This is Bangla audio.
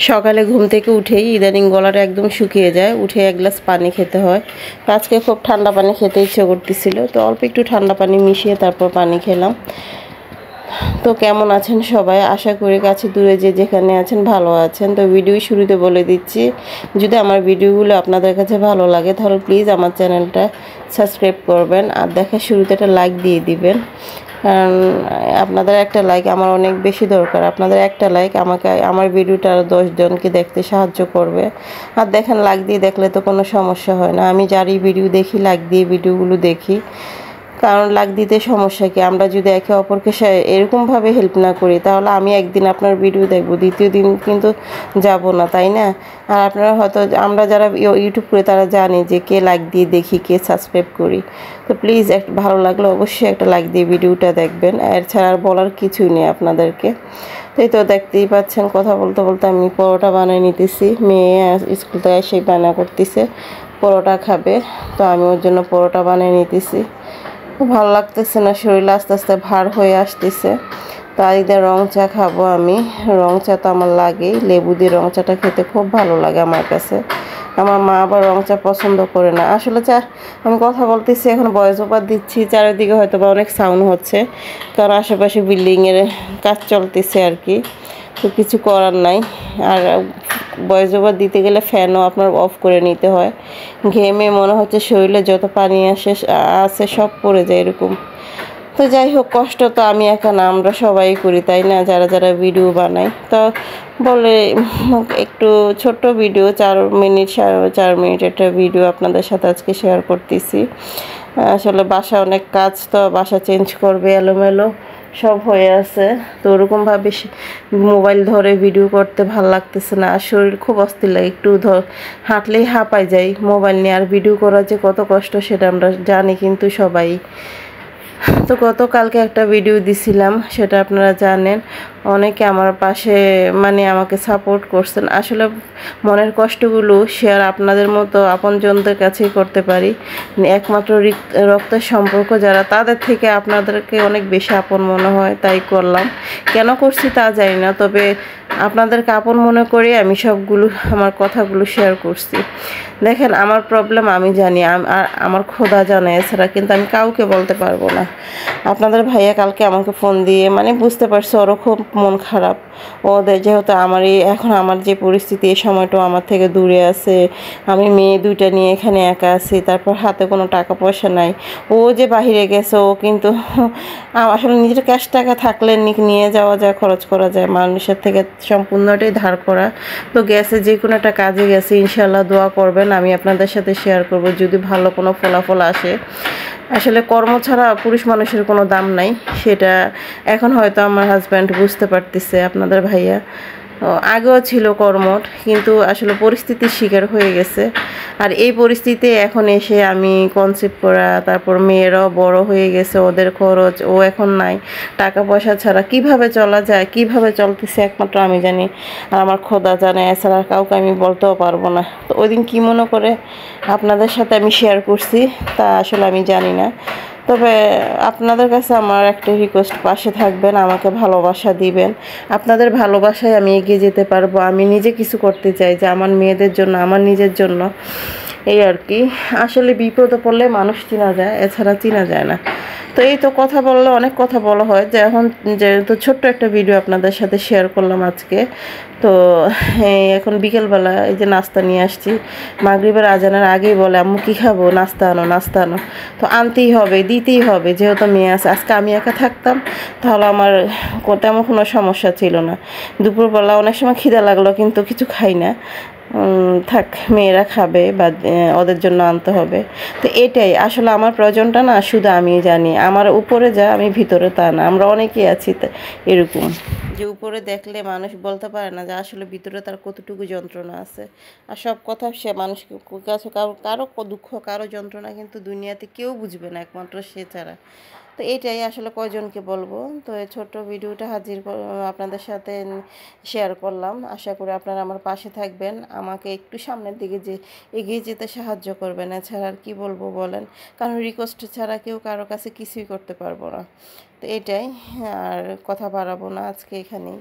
সকালে ঘুম থেকে উঠেই ইদানিং গলাটা একদম শুকিয়ে যায়, উঠে এক গ্লাস পানি খেতে হয়। তো আজকে খুব ঠান্ডা পানি খেতে ইচ্ছে করতেছিল, তো অল্প একটু ঠান্ডা পানি মিশিয়ে তারপর পানি খেলাম। তো কেমন আছেন সবাই? আশা করি কাছে দূরে যে যেখানে আছেন ভালো আছেন। তো ভিডিও শুরুতে বলে দিচ্ছি, যদি আমার ভিডিওগুলো আপনাদের কাছে ভালো লাগে তাহলে প্লিজ আমার চ্যানেলটা সাবস্ক্রাইব করবেন, আর দেখার শুরুতে একটা লাইক দিয়ে দিবেন। কারণ আপনাদের একটা লাইক আমার অনেক বেশি দরকার। আপনাদের একটা লাইক আমাকে আমার ভিডিওটা আরও 10 জনকে দেখতে সাহায্য করবে। আর দেখেন, লাইক দিয়ে দেখলে তো কোনো সমস্যা হয় না। আমি যারই ভিডিও দেখি লাইক দিয়ে ভিডিওগুলো দেখি, কারণ লাইক দিতে সমস্যা কি? আমরা যদি একে অপরকে এরকমভাবে হেল্প না করি তাহলে আমি একদিন আপনার ভিডিও দেখব, দ্বিতীয় দিন কিন্তু যাব না, তাই না? আর আপনারা হয়তো, আমরা যারা ইউটিউব করি তারা জানি যে কে লাইক দিয়ে দেখি, কে সাবস্ক্রাইব করি। তো প্লিজ একটা ভালো লাগলে অবশ্যই একটা লাইক দিয়ে ভিডিওটা দেখবেন। এর ছাড়া আর বলার কিছুই নেই আপনাদেরকে। তাই তো দেখতেই পাচ্ছেন, কথা বলতে বলতে আমি পরোটা বানিয়ে নিতেছি। মেয়ে স্কুল থেকে এসেই বায়না করতেছে পরোটা খাবে, তো আমি ওর জন্য পরোটা বানিয়ে নিতেছি। ভালো লাগতেছে না, শরীর আস্তে আস্তে ভার হয়ে আসতেছে। তাই দিয়ে রং চা খাবো আমি। রং চা তো আমার লাগেই, লেবু দিয়ে রং চাটা খেতে খুব ভালো লাগে আমার কাছে। আমার মা আবার রং চা পছন্দ করে না। আসলে চা, আমি কথা বলতেছি এখন ভয়েস ওভার দিচ্ছি, চারিদিকে হয়তো বা অনেক সাউন্ড হচ্ছে, কারণ আশেপাশে বিল্ডিংয়ের কাজ চলতেছে আর কি। তো কিছু করার নাই। আর ভয়েস ওভার দিতে গেলে ফ্যানও আপনার অফ করে নিতে হয়। ঘেমে মনে হচ্ছে শরীরে যত পানি আছে সব পড়ে যায় এরকম। তো যাই হোক, কষ্ট তো আমি একা না, আমরা সবাই করি, তাই না? যারা যারা ভিডিও বানাই। তো বলে একটু ছোট্ট ভিডিও, 4 মিনিট 4.5 মিনিট একটা ভিডিও আপনাদের সাথে আজকে শেয়ার করতেছি। আসলে বাসা অনেক কাজ, তো বাসা চেঞ্জ করবে, এলোমেলো সব হয়ে আছে। তো ওরকমভাবে মোবাইল ধরে ভিডিও করতে ভাল লাগতেছে না, আর শরীর খুব অস্থির লাগে। একটু হাঁটলেই হাঁপাই যাই। মোবাইল নিয়ে আর ভিডিও করা যে কত কষ্ট সেটা আমরা জানি কিন্তু সবাই। তো গতকালকে একটা ভিডিও দিছিলাম, সেটা আপনারা জানেন। অনেকে আমার পাশে, মানে আমাকে সাপোর্ট করছেন। আসলে মনের কষ্টগুলো শেয়ার আপনাদের মতো আপনজনদের কাছেই করতে পারি। একমাত্র রক্তের সম্পর্ক যারা, তাদের থেকে আপনাদেরকে অনেক বেশি আপন মনে হয়, তাই করলাম। কেন করছি তা জানি না, তবে আপনাদেরকে আপন মনে করে আমি সবগুলো আমার কথাগুলো শেয়ার করছি। দেখেন, আমার প্রবলেম আমি জানি, আর আমার খোদা জানে, এছাড়া কিন্তু আমি কাউকে বলতে পারবো না। আপনাদের ভাইয়া কালকে আমাকে ফোন দিয়ে, মানে বুঝতে পারছি ওরও খুব মন খারাপ। ওদের যেহেতু এখন আমার যে পরিস্থিতি, এই সময়টাও আমার থেকে দূরে আছে, আমি মেয়ে 2টা নিয়ে এখানে একা আছি, তারপর হাতে কোনো টাকা পয়সা নাই। ও যে বাহিরে গেছে, ও কিন্তু আসলে নিজের ক্যাশ টাকা থাকলে নিয়ে যাওয়া যায়, খরচ করা যায়, মানুষের থেকে সম্পূর্ণটাই ধার করা। তো গেছে, যে কোনো একটা কাজে গেছে, ইনশাল্লাহ দোয়া করবেন, আমি আপনাদের সাথে শেয়ার করব যদি ভালো কোনো ফলাফল আসে। আসলে কর্ম ছাড়া পুরুষ মানুষের কোনো দাম নাই, সেটা এখন হয়তো আমার হাজব্যান্ড বুঝতে পারতেছে, আপনাদের ভাইয়া। আগেও ছিল কর্মঠ, কিন্তু আসলে পরিস্থিতির শিকার হয়ে গেছে। আর এই পরিস্থিতিতে এখন এসে আমি কনসেপ্ট করা, তারপর মেয়েরাও বড় হয়ে গেছে, ওদের খরচ, ও এখন নাই। টাকা পয়সা ছাড়া কিভাবে চলা যায়, কিভাবে চলতেছে একমাত্র আমি জানি, আর আমার খোদা জানে, এছাড়া কাউকে আমি বলতেও পারবো না। তো ওই দিন কী মনে করে আপনাদের সাথে আমি শেয়ার করছি তা আসলে আমি জানি না। তবে আপনাদের কাছে আমার একটা রিকোয়েস্ট, পাশে থাকবেন, আমাকে ভালোবাসা দিবেন। আপনাদের ভালোবাসায় আমি এগিয়ে যেতে পারবো। আমি নিজে কিছু করতে চাই, যে আমার মেয়েদের জন্য, আমার নিজের জন্য, এই আর কি। আসলে বিপদে পড়লে মানুষ চেনা যায়, এছাড়া চেনা যায় না। তো এই তো, কথা বললে অনেক কথা বলা হয়, যে এখন যেহেতু ছোট্ট একটা ভিডিও আপনাদের সাথে শেয়ার করলাম আজকে। তো এখন বিকেলবেলা এই যে নাস্তা নিয়ে আসছি, মাগরিবের আজানের আগেই বলে আম্মু কী খাবো, নাস্তা আনো, নাস্তা আনো। তো আনতেই হবে, দিতেই হবে, যেহেতু মেয়ে আছে। আজকে আমি একা থাকতাম তাহলে আমার তেমন কোনো সমস্যা ছিল না। দুপুরবেলা অনেক সময় খিদে লাগলো, কিন্তু কিছু খাই না, থাক মেয়েরা খাবে, বা ওদের জন্য আনতে হবে। তো এটাই আসলে আমার প্রয়োজনটা না শুধু আমি জানি, আমার উপরে যা, আমি ভিতরে তা না। আমরা অনেকেই আছি এরকম, যে উপরে দেখলে মানুষ বলতে পারে না যে আসলে ভিতরে তার কতটুকু যন্ত্রণা আছে। আর সব কথা সে মানুষকে কাছে, কারো দুঃখ, কারো যন্ত্রণা কিন্তু দুনিয়াতে কেউ বুঝবে না, একমাত্র সে ছাড়া। তো এইটাই আসলে কয়জনকে বলবো। তো এই ছোট্ট ভিডিওটা আপনাদের সাথে শেয়ার করলাম। আশা করি আপনারা আমার পাশে থাকবেন, আমাকে একটু সামনের দিকে এগিয়ে যেতে সাহায্য করবেন। এছাড়া আর কী বলবো বলেন, কারণ রিকোয়েস্ট ছাড়া কেউ কারো কাছে কিছুই করতে পারবো না। তো এটাই, আর কথা বাড়াবো না আজকে এখানেই।